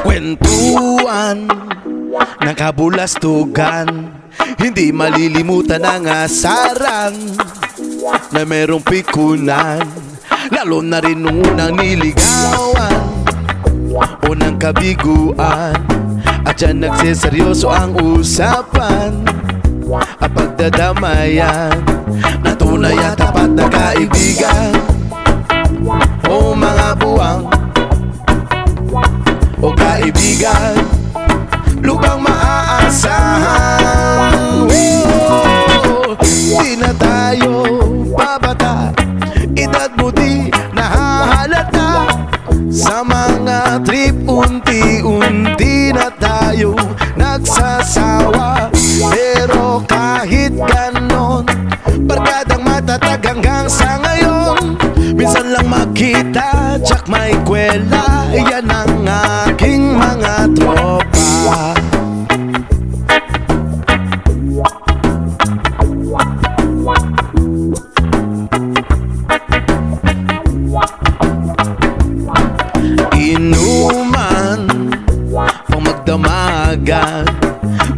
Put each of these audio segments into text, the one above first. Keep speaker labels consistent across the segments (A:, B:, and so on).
A: Kwentuhan ng kabulastugan, hindi malilimutan ang asaran na merong pikunan, lalo na rin nung unang niligawan, unang kabiguan. At dyan nagseseryoso ang usapan at pagdadamayan na tunay at tapat na kaibigan. O mga buwang o kaibigan, lubang maaasahan. Di na tayo babata, edad mo di nahahalata. Sa mga trip unti-unti na tayo nagsasawa. Pero kahit ganon, barkadang matatag hanggang sa ngayon. Minsan lang makita, tsak may kwela, yan ang aking mga tropa. Inuman pang magdamagan,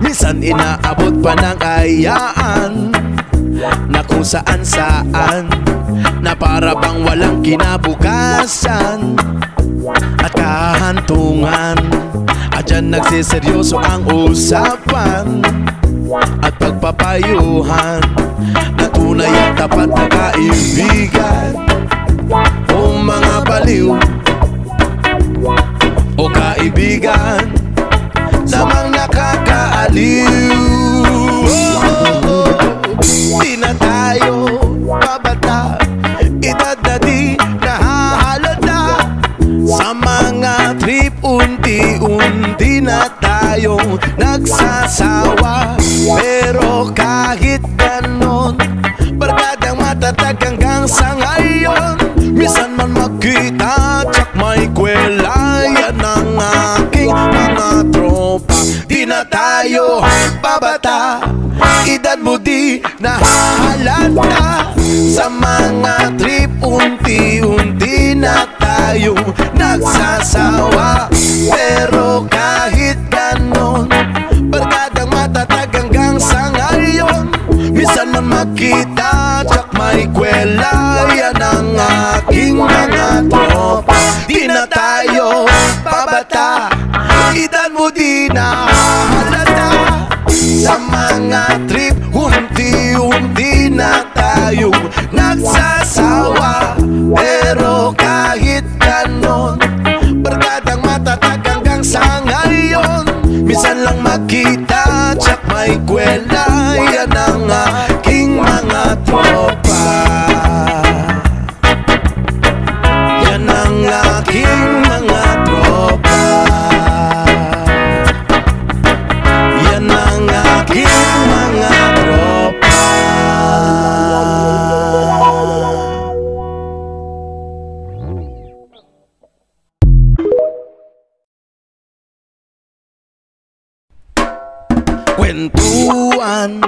A: minsan inaabot pa ng ayaan na kung saan-saan, na para bang walang kinabukasan at kahantungan. At dyan nagsiseryoso ang usapan at pagpapayuhan na tunay at tapat na kaibigan. O mga baliw o kaibigan, namang nakakaaliw. Di na tayo babata, edad na di nahahalata. Sa mga trip unti-unti na tayo nagsasawa. Pero kahit ganon, barkadang matatag hanggang sa ngayon. Minsan man magkita, tsak may kwela, yan ang aking mga tropa. Di na tayo babata, edad mo di nahahalata. Sa mga trip unti-unti na tayo nagsasawa. Pero kahit ganon, barkadang matatag hanggang sa ngayon. Minsan man makita, tsak may kwela, yan ang aking mga tropa. Di na tayo babata, edad mo di nahahalata. Sa mga trip unti-unti na tayo nagsasawa. Pero kahit ganon, barkadang matatag hanggang sa ngayon. Minsan lang makita, tsak may kwela, yan ang aking mga tropa. Yan ang aking mga tropa. Yan ang aking mga tropa. Kwentuhan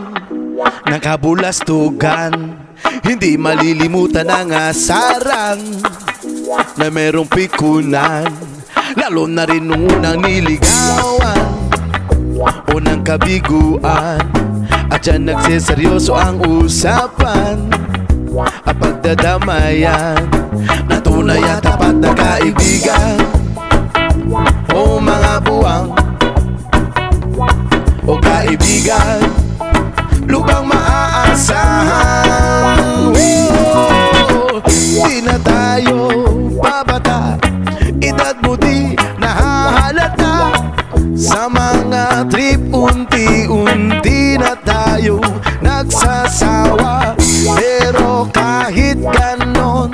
A: ng kabulastugan, hindi malilimutan ang asaran na merong pikunan, lalo na rin nung unang niligawan, unang kabiguan. At dyan nagseseryoso ang usapan at pagdadamayan na tunay at tapat na kaibigan. O mga buwang o kaibigan, lubang maaasahan. Di na tayo babata, edad mo di nahahalata. Sa mga trip unti-unti na tayo nagsasawa. Pero kahit ganon,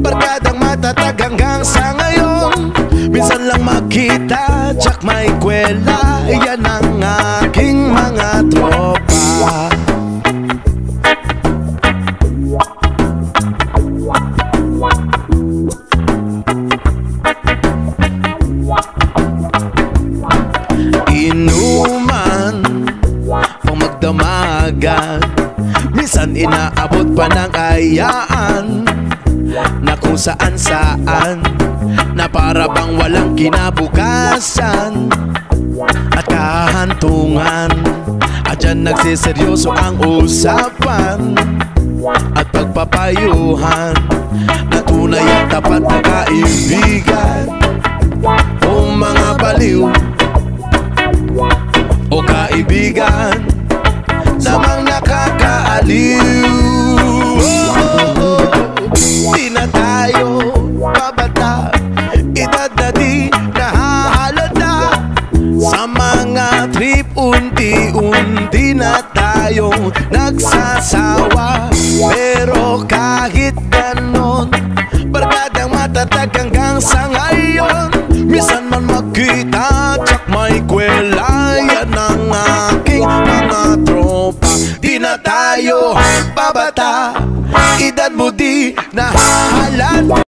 A: barkadang matatag hanggang sa ngayon. Minsan lang makita, tsak may kwela, yan ang aking mga tropa. Inuman pang magdamagan, minsan inaabot pa ng ayaan na kung saan-saan, na para bang walang kinabukasan kalabasan at kahantungan. At dyan nagsiseryoso ang usapan at pagpapayuhan na tunay at tapat na kaibigan. O mga baliw o kaibigan namang nakakaaliw. Di na tayo babata, edad na di nahahalata. Sa mga trip unti-unti na tayong nagsasawa. Pero kahit ganon, barkadang matatag hanggang sa ngayon. Minsan man magkita, tsak may kwela, yan ang aking mga tropa. Di na tayo babata, edad mo di nahahalata.